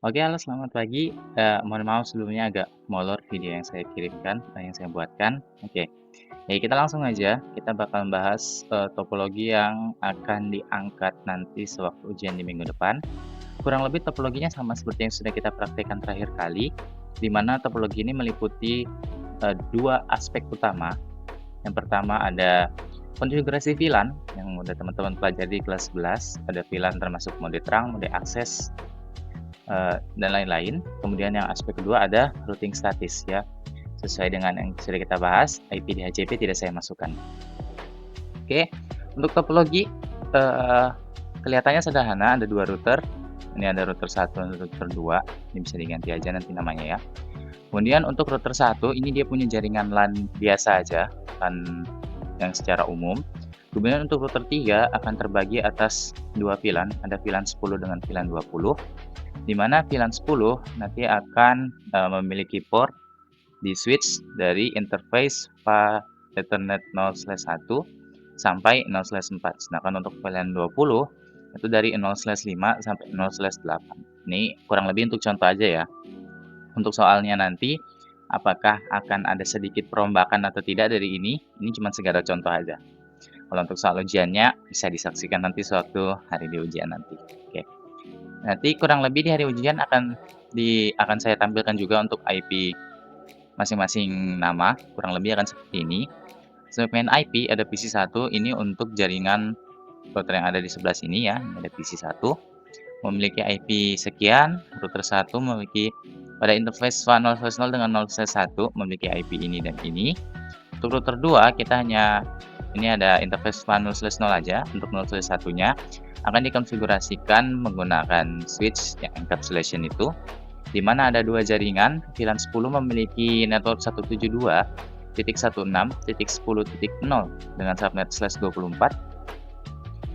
Oke, halo selamat pagi. Mohon maaf sebelumnya agak molor video yang saya kirimkan, yang saya buatkan. Oke, ya kita langsung aja. Kita bakal bahas topologi yang akan diangkat nanti sewaktu ujian di minggu depan. Kurang lebih topologinya sama seperti yang sudah kita praktekkan terakhir kali, di mana topologi ini meliputi dua aspek utama. Yang pertama ada konfigurasi VLAN yang udah teman-teman pelajari di kelas 11. Ada VLAN termasuk mode terang, mode akses, dan lain-lain. Kemudian yang aspek kedua ada routing statis ya. Sesuai dengan yang sudah kita bahas, IP DHCP tidak saya masukkan. Oke, untuk topologi kelihatannya sederhana, ada dua router. Ini ada router 1 dan router 2. Ini bisa diganti aja nanti namanya ya. Kemudian untuk router 1 ini dia punya jaringan LAN biasa aja, LAN yang secara umum. Kemudian untuk router 3 akan terbagi atas dua VLAN, ada VLAN 10 dengan VLAN 20. Di mana VLAN 10 nanti akan memiliki port di switch dari interface PA Ethernet 0/1 sampai 0/4. Sedangkan untuk VLAN 20 itu dari 0/5 sampai 0/8. Ini kurang lebih untuk contoh aja ya. Untuk soalnya nanti apakah akan ada sedikit perombakan atau tidak dari ini cuma segala contoh aja. Kalau untuk soal ujiannya bisa disaksikan nanti sewaktu hari di ujian nanti. Oke. Nanti kurang lebih di hari ujian akan saya tampilkan juga untuk IP masing-masing nama, kurang lebih akan seperti ini. Segmen IP ada PC1, ini untuk jaringan router yang ada di sebelah sini ya, ini ada PC1. Memiliki IP sekian, router 1 memiliki pada interface 0/0 dengan 0/1 memiliki IP ini dan ini. Untuk router 2 kita hanya ini ada interface 0/0 aja, untuk 0/1-nya akan dikonfigurasikan menggunakan switch yang encapsulation itu, di mana ada dua jaringan. VLAN 10 memiliki network 172.16.10.0 dengan subnet /24.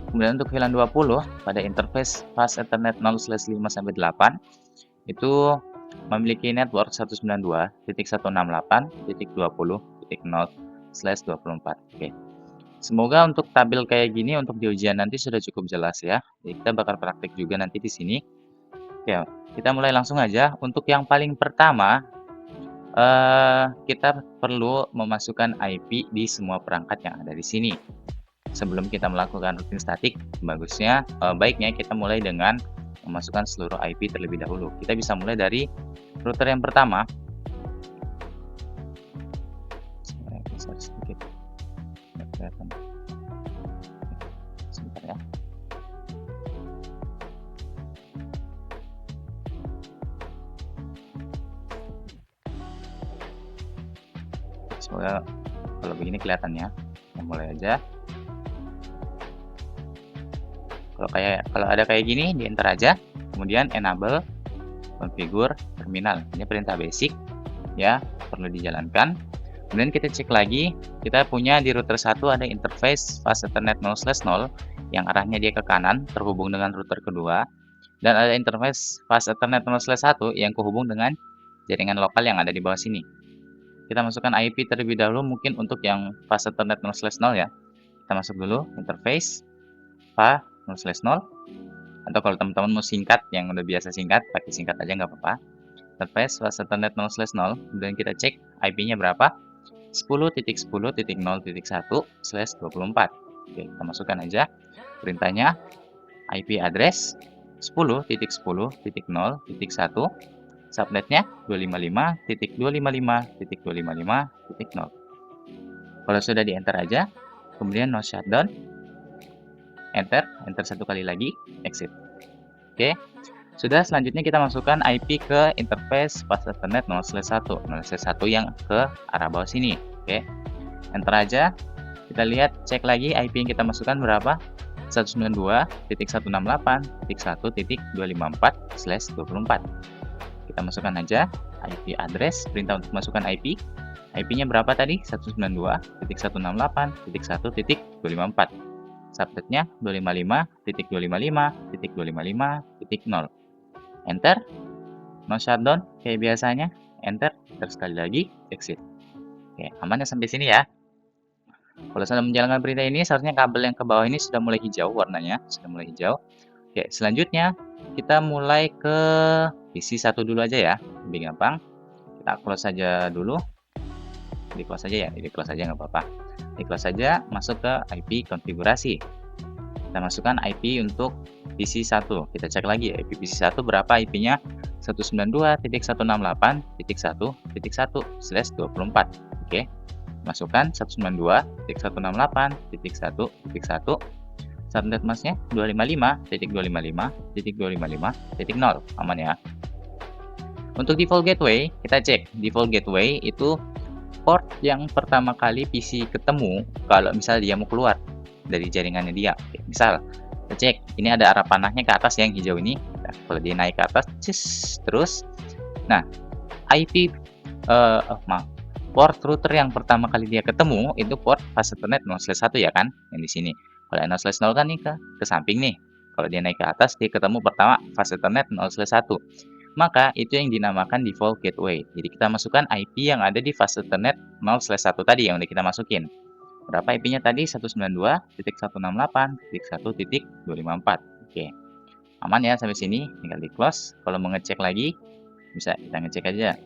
Kemudian untuk VLAN 20 pada interface fast Ethernet 0/5 sampai 8 itu memiliki network 192.168.20.0/24. Oke. Semoga untuk tabel kayak gini untuk di ujian nanti sudah cukup jelas ya. Jadi kita bakal praktek juga nanti di sini. Oke, kita mulai langsung aja. Untuk yang paling pertama, kita perlu memasukkan IP di semua perangkat yang ada di sini. Sebelum kita melakukan routing statik, baiknya kita mulai dengan memasukkan seluruh IP terlebih dahulu. Kita bisa mulai dari router yang pertama. Saya geser sedikit. Kelihatan. Sebentar ya. Semoga kalau begini kelihatan ya. Kita mulai aja. Kalau ada kayak gini, di enter aja. Kemudian enable configure terminal. Ini perintah basic ya, perlu dijalankan. Kemudian kita cek lagi, kita punya di router 1 ada interface fast Ethernet 0/0 yang arahnya dia ke kanan terhubung dengan router kedua, dan ada interface fast Ethernet 0/1 yang kehubung dengan jaringan lokal yang ada di bawah sini. Kita masukkan IP terlebih dahulu mungkin untuk yang fast Ethernet 0/0 ya. Kita masuk dulu interface fa 0/0, atau kalau teman-teman mau singkat yang udah biasa singkat, pakai singkat aja nggak apa-apa. Interface fast Ethernet 0/0, kemudian kita cek IP-nya berapa. 10.10.0.1/24. Oke, kita masukkan aja perintahnya IP address 10.10.0.1, subnetnya 255.255.255.0. Kalau sudah di enter aja, kemudian no shutdown, enter satu kali lagi, exit. Oke, sudah. Selanjutnya kita masukkan IP ke interface fast Ethernet 0/1 yang ke arah bawah sini. Oke, enter aja. Kita lihat, cek lagi IP yang kita masukkan berapa. 192.168.1.254/24. Kita masukkan aja IP address, perintah untuk masukkan IP. IP-nya berapa tadi? 192.168.1.254. Subnetnya 255.255.255.0. Enter, no shutdown kayak biasanya, enter sekali lagi, exit. Oke, aman ya sampai sini ya. Kalau sudah menjalankan perintah ini, seharusnya kabel yang ke bawah ini sudah mulai hijau warnanya, sudah mulai hijau. Oke, selanjutnya kita mulai ke PC 1 dulu aja ya, lebih gampang. Kita close saja dulu, di close aja ya, di close aja nggak apa-apa. Di close saja, masuk ke IP konfigurasi. Kita masukkan IP untuk PC 1. Kita cek lagi ya, IP PC 1 berapa IP-nya? 192.168.1.1/24. Oke. Masukkan 192.168.1.1. Subnet masknya 255.255.255.0. Aman ya. Untuk default gateway, kita cek. Default gateway itu port yang pertama kali PC ketemu kalau misal dia mau keluar dari jaringannya dia. Oke, misal, kita cek. Ini ada arah panahnya ke atas yang hijau ini. Nah, kalau dia naik ke atas, terus. Nah, IP port router yang pertama kali dia ketemu itu port fast Ethernet 0/1 ya kan, yang di sini. Kalau 0/0 kan nih ke samping nih. Kalau dia naik ke atas, dia ketemu pertama fast Ethernet 0/1. Maka itu yang dinamakan default gateway. Jadi kita masukkan IP yang ada di fast Ethernet 0/1 tadi yang udah kita masukin. Berapa IP-nya tadi? 192.168.1.254. Oke. Aman ya sampai sini, tinggal di close. Kalau mau ngecek lagi, bisa kita ngecek aja.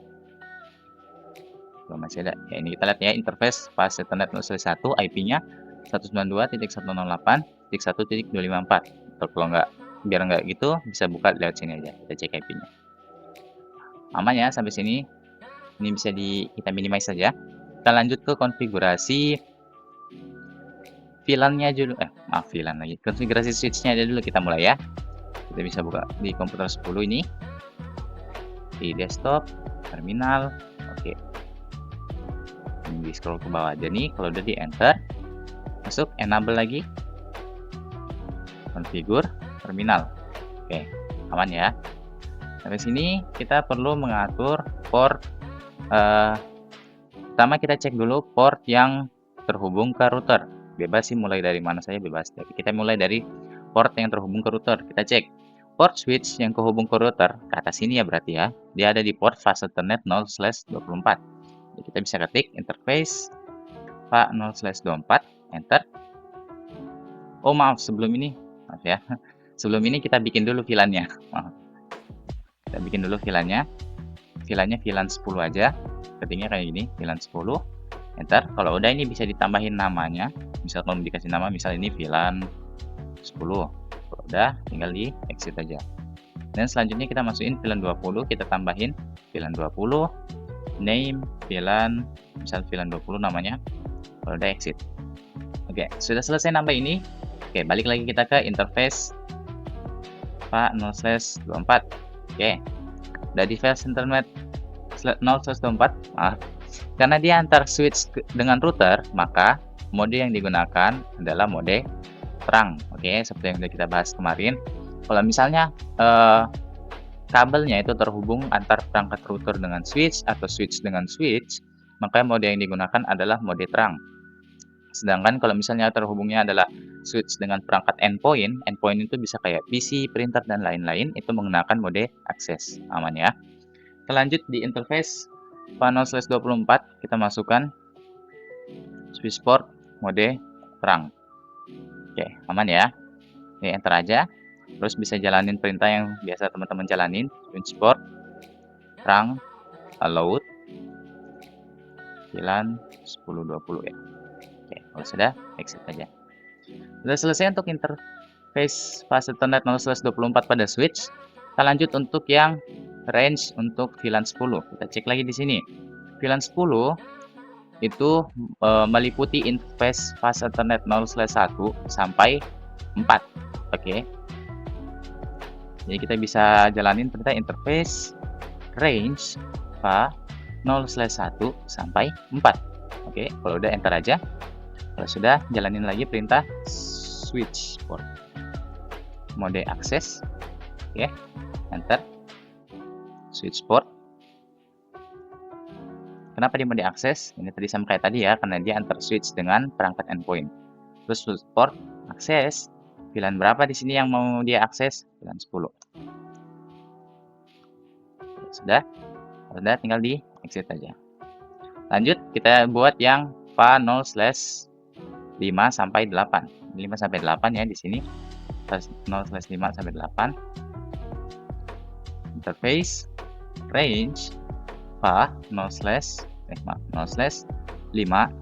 Kalau masih ada, ya ini kita lihat ya interface fast Ethernet 0/1 IP-nya 192.168.1.254. Kalau nggak, biar nggak gitu, bisa buka lewat sini aja. Kita cek IP-nya. Aman ya sampai sini. Ini bisa kita minimize saja. Kita lanjut ke konfigurasi VLAN-nya dulu. Maaf, VLAN lagi. Konfigurasi switch-nya aja dulu kita mulai ya. Kita bisa buka di komputer 10 ini. Di desktop, terminal. Oke. Di scroll ke bawah aja nih. Kalau udah di enter, masuk enable lagi. Configure terminal. Oke, aman ya. Sampai sini kita perlu mengatur port. Pertama kita cek dulu port yang terhubung ke router. Bebas sih mulai dari mana saja bebas. Tapi kita mulai dari port yang terhubung ke router. Kita cek port switch yang kehubung ke router ke atas sini ya berarti ya. Dia ada di port fast Ethernet 0/24. Jadi kita bisa ketik interface Pak 0/24, enter. Oh maaf, sebelum ini, maaf ya. Sebelum ini kita bikin dulu VLAN-nya. Kita bikin dulu VLAN-nya. VLAN-nya VLAN 10 aja. Ketiknya kayak gini, VLAN 10. Enter. Kalau udah ini bisa ditambahin namanya. Misal kalau dikasih nama, misal ini VLAN 10. Kalau udah, tinggal di exit aja. Dan selanjutnya kita masukin VLAN 20, kita tambahin VLAN 20. Name VLAN, misal VLAN 20 namanya. Kalau udah exit. Oke, sudah selesai nambah ini. Oke, balik lagi kita ke interface Pak 0/24. Oke, udah di fast Ethernet 0/24, maaf. Karena dia antar switch dengan router, maka mode yang digunakan adalah mode terang. Oke, seperti yang sudah kita bahas kemarin. Kalau misalnya kabelnya itu terhubung antar perangkat router dengan switch atau switch dengan switch, maka mode yang digunakan adalah mode terang. Sedangkan kalau misalnya terhubungnya adalah switch dengan perangkat endpoint itu bisa kayak PC, printer, dan lain-lain, itu menggunakan mode akses. Aman ya. Kita lanjut di interface Pak 0/24, kita masukkan switch port mode terang. Oke, aman ya. Ini enter aja. Terus bisa jalanin perintah yang biasa teman-teman jalanin. Switch port terang, allowed, VLAN 1020 ya. Oke, kalau sudah, exit aja. Sudah selesai untuk interface fast Ethernet 0/24 pada switch. Kita lanjut untuk yang range untuk VLAN 10. Kita cek lagi di sini. VLAN 10 itu meliputi interface fast Ethernet 0/1 sampai 4. Oke. Jadi kita bisa jalanin perintah interface range fa 0/1 sampai 4. Oke, kalau udah enter aja. Kalau sudah, jalanin lagi perintah switch port mode akses. Oke, enter. Switch port. Kenapa di mode akses? Ini tadi sama kayak tadi ya, karena dia antar switch dengan perangkat endpoint. Terus switch port akses. VLAN berapa di sini yang mau dia akses? VLAN 10. Sudah tinggal di exit aja. Lanjut, kita buat yang fa 0/5 sampai 8. 5 sampai 8 ya di sini. 0/5 sampai 8. interface range va 0 slash 5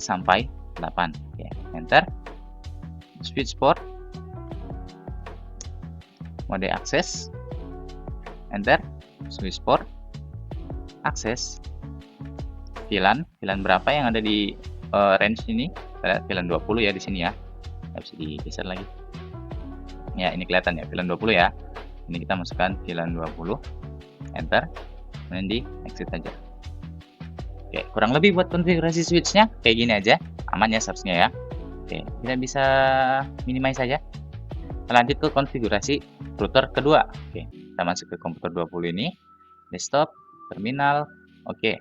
sampai 8. Oke, enter. Switch port, mode akses, enter. Switch port, akses. VLAN berapa yang ada di range ini? Kita lihat VLAN 20 ya di sini ya. Nggak bisa digeser lagi. Ya, ini kelihatan ya, VLAN 20 ya. Ini kita masukkan VLAN 20, enter, kemudian di exit aja. Oke, kurang lebih buat konfigurasi switch-nya kayak gini aja, aman ya seharusnya ya. Oke, kita bisa minimize saja. Kita lanjut ke konfigurasi router kedua. Oke, kita masuk ke komputer 20 ini, desktop, terminal, oke.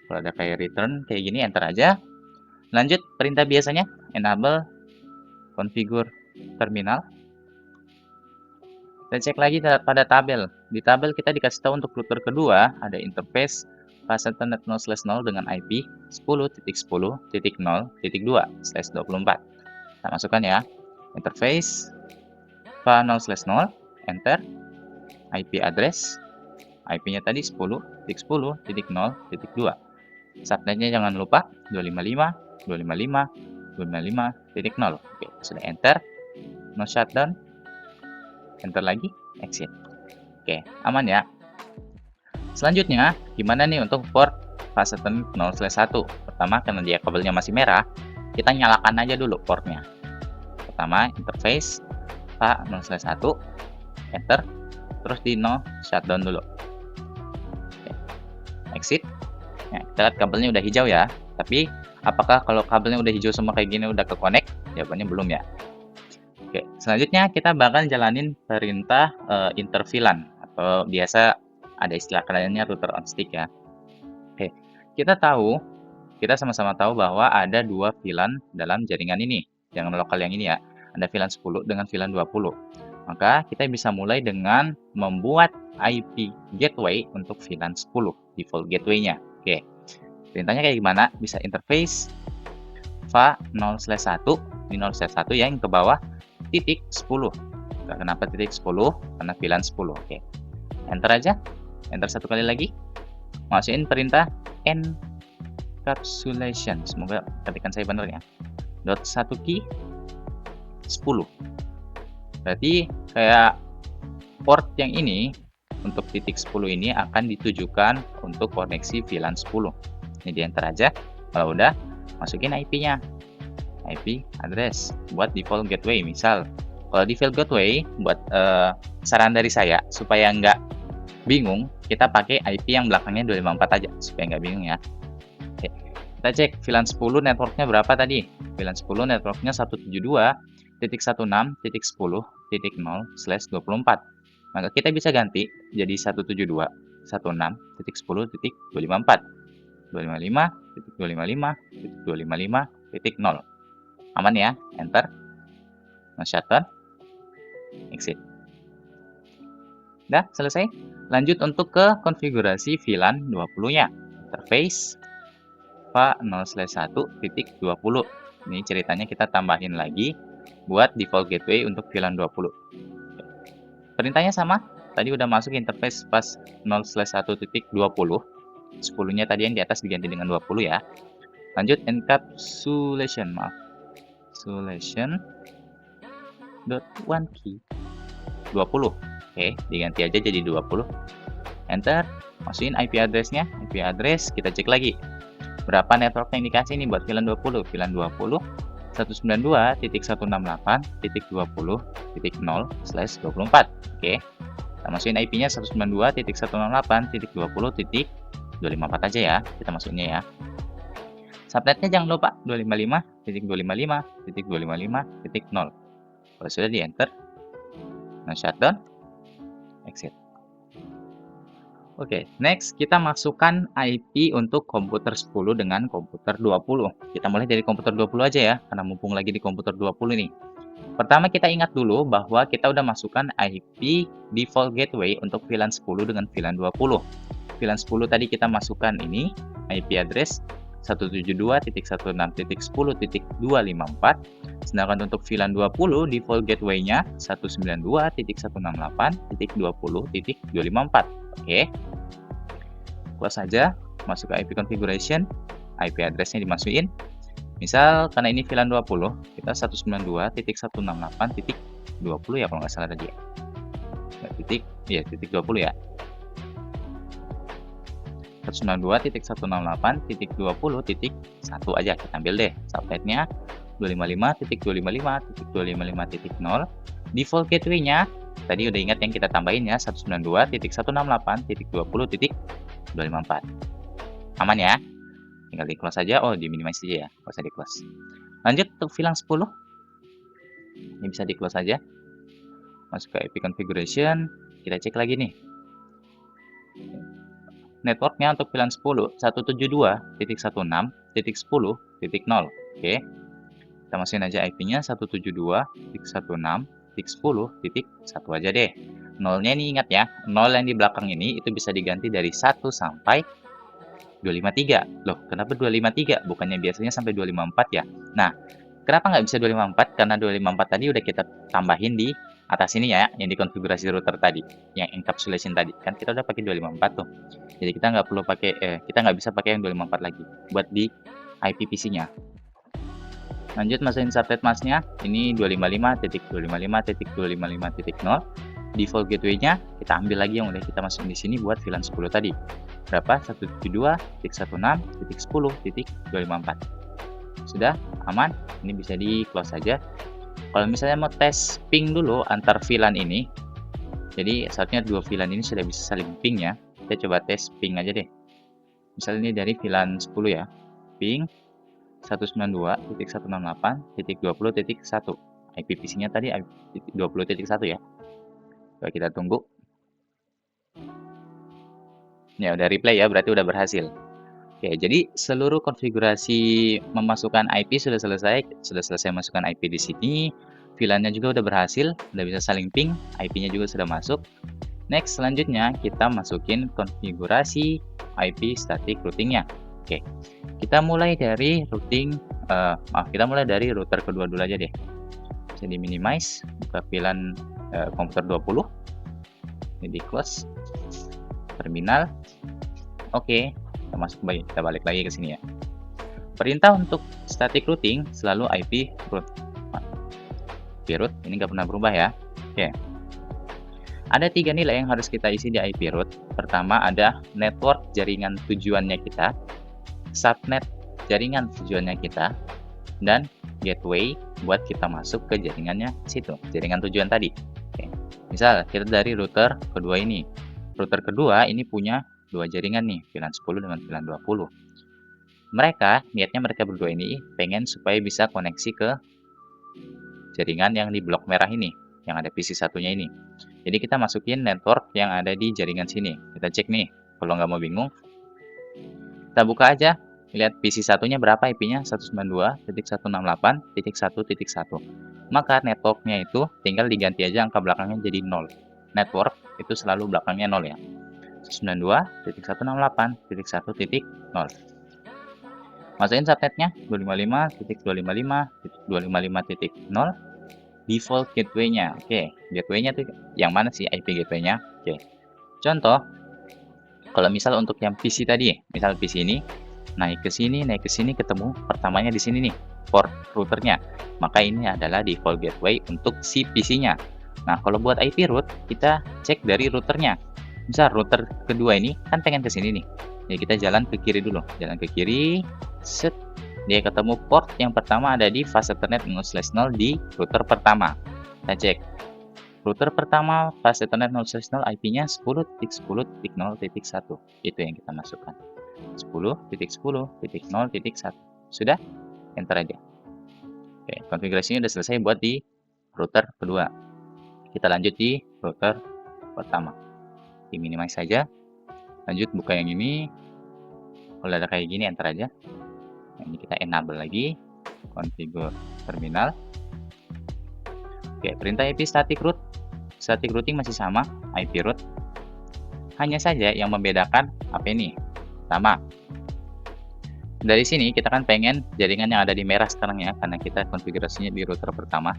Kalau ada kayak return kayak gini, enter aja. Lanjut perintah biasanya, enable configure terminal. Kita cek lagi pada tabel. Di tabel kita dikasih tahu untuk router kedua ada interface fast Ethernet 0/0 dengan IP 10.10.0.2/24. Kita masukkan ya. Interface fa 0/0, enter. IP address. IP-nya tadi 10.10.0.2. Subnetnya jangan lupa 255.255.255.0. Oke, sudah enter. No shutdown. Enter lagi, exit. Oke, aman ya. Selanjutnya, gimana nih untuk port fast Ethernet 0/1? Pertama, karena dia kabelnya masih merah, kita nyalakan aja dulu portnya. Pertama, interface fa 0/1, enter, terus di no shutdown dulu. Oke. Exit. Nah, kita lihat kabelnya udah hijau ya. Tapi, apakah kalau kabelnya udah hijau semua kayak gini udah ke connect? Jawabannya belum ya. Oke, selanjutnya kita bakal jalanin perintah interVLAN atau biasa ada istilah lainnya router on stick ya. Oke, kita sama-sama tahu bahwa ada dua VLAN dalam jaringan ini. Yang lokal yang ini ya, ada VLAN 10 dengan VLAN 20. Maka kita bisa mulai dengan membuat IP gateway untuk VLAN 10, default gateway-nya. Oke, perintahnya kayak gimana? Bisa interface va 0/1, di 0/1 ya yang ke bawah, titik 10. Kenapa titik 10? Karena VLAN 10. Oke. Enter aja. Enter satu kali lagi. Masukin perintah encapsulation. Semoga ketikan saya benar ya. .1 key 10. Berarti kayak port yang ini untuk titik 10 ini akan ditujukan untuk koneksi VLAN 10. Ini di enter aja. Kalau udah, masukin IP-nya. IP address buat default gateway. Misal kalau default gateway buat saran dari saya supaya nggak bingung, kita pakai IP yang belakangnya 254 aja supaya nggak bingung ya. Oke, kita cek VLAN 10 networknya berapa tadi. VLAN 10 networknya 172.168.10/24. Maka kita bisa ganti jadi 172.168.10.254. 255.255.255.0. Aman ya, enter, no shutdown, exit. Udah selesai. Lanjut untuk ke konfigurasi VLAN 20-nya. Interface va 0/1.20. Ini ceritanya kita tambahin lagi buat default gateway untuk VLAN 20. Perintahnya sama. Tadi udah masuk interface pas 0/1.20. 10-nya tadi yang di atas diganti dengan 20 ya. Lanjut encapsulation, Encapsulation .1 key 20. Oke, diganti aja jadi 20. Enter, masukin IP address-nya. IP address kita cek lagi. Berapa network yang dikasih nih buat VLAN 20? VLAN 20 192.168.20.0/24. Oke. Kita masukin IP-nya 192.168.20.254 aja ya. Kita masukinnya ya. Subnetnya jangan lupa 255.255.255.0. Kalau sudah di enter, no shutdown, exit. Oke, next kita masukkan IP untuk komputer 10 dengan komputer 20. Kita mulai dari komputer 20 aja ya, karena mumpung lagi di komputer 20 nih. Pertama kita ingat dulu bahwa kita udah masukkan IP default gateway untuk VLAN 10 dengan VLAN 20. VLAN 10 tadi kita masukkan ini IP address 172.16.10.254. Sedangkan untuk VLAN 20 default gateway-nya 192.168.20.254. Oke. Close saja, masuk ke IP configuration, IP address-nya dimasukin. Misal karena ini VLAN 20, kita 192.168.20 ya kalau nggak salah tadi ya. Titik 20 ya. 192.168.20.1 aja kita ambil deh. Subnetnya 255.255.255.0. Default gateway-nya tadi udah ingat yang kita tambahin ya, 192.168.20.254. Aman ya? Tinggal di close saja. Oh, di minimize saja ya, nggak usah di close. Lanjut untuk VLAN 10. Ini bisa di close saja. Masuk ke IP configuration, kita cek lagi nih. Networknya untuk VLAN 10 172.16.10.0. Oke. Kita masukin aja IP-nya 172.16.10.1 aja deh. Nolnya ini ingat ya, nol yang di belakang ini itu bisa diganti dari 1 sampai 253. Loh, kenapa 253? Bukannya biasanya sampai 254 ya? Nah, kenapa nggak bisa 254? Karena 254 tadi udah kita tambahin di atas ini ya, yang dikonfigurasi router tadi, yang encapsulation tadi. Kan kita udah pakai 254 tuh. Jadi kita nggak perlu pakai, kita nggak bisa pakai yang 254 lagi buat di IPVC-nya. Lanjut masukin subnet masknya, ini 255.255.255.0. Default gateway-nya kita ambil lagi yang udah kita masukin di sini buat VLAN 10 tadi. Berapa? 172.16.10.254. Sudah aman, ini bisa di close saja. Kalau misalnya mau tes ping dulu antar VLAN ini, jadi saatnya dua VLAN ini sudah bisa saling ping ya. Kita coba tes ping aja deh. Misalnya ini dari VLAN 10 ya, ping 192.168.20.1. IPVC-nya tadi 20.1 ya. Coba kita tunggu. Ya udah replay ya, berarti udah berhasil. Oke, jadi seluruh konfigurasi memasukkan IP sudah selesai masukkan IP di sini. VLAN-nya juga udah berhasil, udah bisa saling ping, IP-nya juga sudah masuk. Next, selanjutnya kita masukin konfigurasi IP static routing-nya. Oke, kita mulai dari kita mulai dari router kedua dulu aja deh. Bisa di minimize, buka VLAN komputer 20. Ini di close. Terminal. Oke. Kita balik lagi ke sini ya. Perintah untuk static routing selalu IP root. IP root ini nggak pernah berubah ya. Oke. Ada 3 nilai yang harus kita isi di IP root. Pertama ada network jaringan tujuannya kita, subnet jaringan tujuannya kita, dan gateway buat kita masuk ke jaringannya situ, jaringan tujuan tadi. Oke. Misal kita dari router kedua ini. Router kedua ini punya 2 jaringan nih, VLAN 10 dengan VLAN 20. Niatnya mereka berdua ini pengen supaya bisa koneksi ke jaringan yang di blok merah ini, yang ada PC satunya ini. Jadi kita masukin network yang ada di jaringan sini. Kita cek nih, kalau nggak mau bingung. Kita buka aja, lihat PC satunya berapa IP-nya, 192.168.1.1. Maka networknya itu tinggal diganti aja angka belakangnya jadi 0. Network itu selalu belakangnya 0 ya. 92.168.1.0. Masukin subnetnya 255.255.255.0. Default gateway-nya. Oke, gateway-nya tuh yang mana sih IP gateway-nya? Oke. Contoh, kalau misal untuk yang PC tadi, misal PC ini naik ke sini ketemu pertamanya di sini nih, port routernya. Maka ini adalah default gateway untuk si PC-nya. Nah, kalau buat IP root, kita cek dari routernya. Misal router kedua ini kan pengen ke sini nih. Jadi kita jalan ke kiri dulu. Jalan ke kiri, set. Dia ketemu port yang pertama ada di fast ethernet 0/0 di router pertama. Kita cek. Router pertama fast ethernet 0/0 IP-nya 10.10.0.1. Itu yang kita masukkan. 10.10.0.1. Sudah? Enter aja. Oke, konfigurasinya udah selesai buat di router kedua. Kita lanjut di router pertama. Di minimize saja. Lanjut buka yang ini. Kalau ada kayak gini enter aja. Nah, ini kita enable lagi. Configure terminal. Oke, perintah IP static root. Static routing masih sama, IP root. Hanya saja yang membedakan apa ini? Pertama, dari sini kita kan pengen jaringan yang ada di merah sekarang ya, karena kita konfigurasinya di router pertama.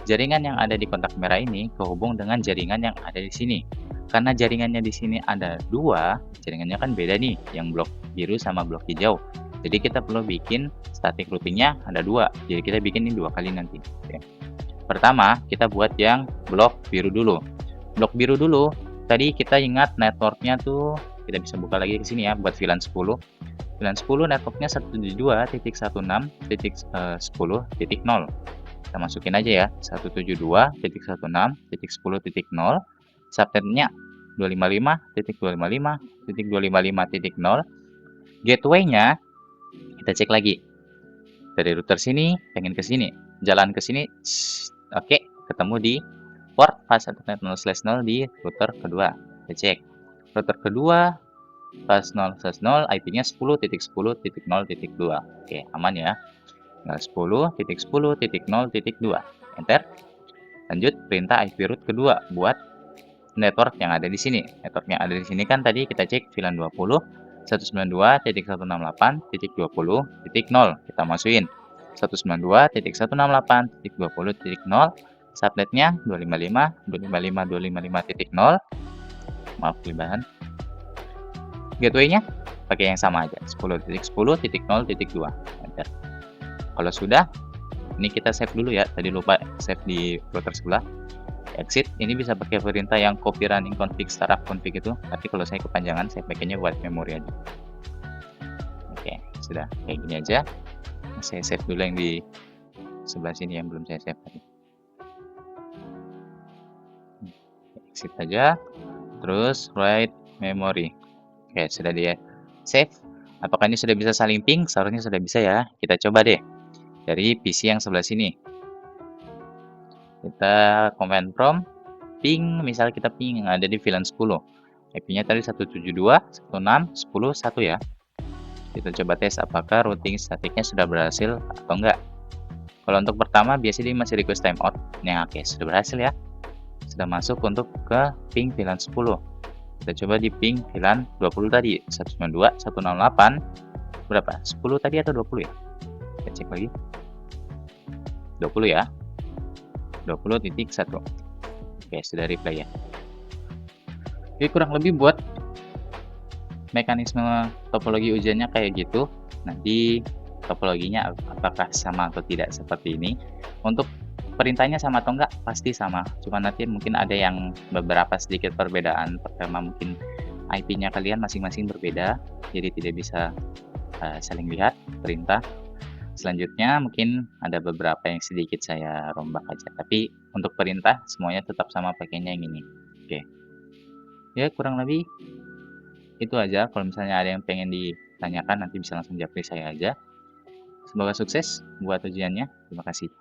Jaringan yang ada di kontak merah ini kehubung dengan jaringan yang ada di sini. Karena jaringannya di sini ada dua, jaringannya kan beda nih, yang blok biru sama blok hijau. Jadi kita perlu bikin static routingnya ada dua. Jadi kita bikin ini dua kali nanti. Oke. Pertama, kita buat yang blok biru dulu. Blok biru dulu, tadi kita ingat networknya tuh, kita bisa buka lagi ke sini ya, buat VLAN 10. VLAN 10 networknya 172.168.10.0. Kita masukin aja ya, 172.168.10.0. Subnetnya 255.255.255.0. Gateway-nya kita cek lagi. Dari router sini, pengen ke sini. Jalan ke sini, oke, ketemu di port fast Ethernet 0/0 di router kedua. Kita cek. Router kedua, fast 0/0, IP-nya 10.10.0.2. Oke, aman ya. Tinggal 10.10.0.2. Enter. Lanjut, perintah IP root kedua buat network yang ada di sini. Network yang ada di sini kan tadi kita cek VLAN 20, 192.168.20.0. Kita masukin 192.168.20.0. Subnetnya 255.255.255.0. Maaf kelibahan. Gateway-nya pakai yang sama aja, 10.10.0.2. Enter. Kalau sudah, ini kita save dulu ya. Tadi lupa save di router sebelah. Exit, ini bisa pakai perintah yang copy running config startup config itu, tapi kalau saya kepanjangan, saya pakainya buat memori aja. Oke, sudah kayak gini aja. Saya save dulu yang di sebelah sini yang belum saya save tadi. Exit aja, terus write memory. Oke, sudah dia save. Apakah ini sudah bisa saling ping? Seharusnya sudah bisa ya. Kita coba deh dari PC yang sebelah sini. Kita command prompt ping, misalnya kita ping yang ada di VLAN 10. IP-nya tadi 172.168.10.1 ya. Kita coba tes apakah routing statiknya sudah berhasil atau enggak. Kalau untuk pertama biasanya dia masih request timeout. Nah, oke, sudah berhasil ya. Sudah masuk untuk ke ping VLAN 10. Kita coba di ping VLAN 20 tadi, 192.168 berapa? 10 tadi atau 20 ya? Kita cek lagi. 20 ya. 20.1. Oke, sudah replay ya. Oke, kurang lebih buat mekanisme topologi ujiannya kayak gitu. Nanti topologinya apakah sama atau tidak seperti ini. Untuk perintahnya sama atau enggak pasti sama. Cuma nanti mungkin ada yang beberapa sedikit perbedaan. Pertama mungkin IP-nya kalian masing-masing berbeda, jadi tidak bisa saling lihat perintah. Selanjutnya mungkin ada beberapa yang sedikit saya rombak aja, tapi untuk perintah semuanya tetap sama pakainya yang ini. Oke. Ya, kurang lebih itu aja. Kalau misalnya ada yang pengen ditanyakan nanti bisa langsung japri saya aja. Semoga sukses buat ujiannya. Terima kasih.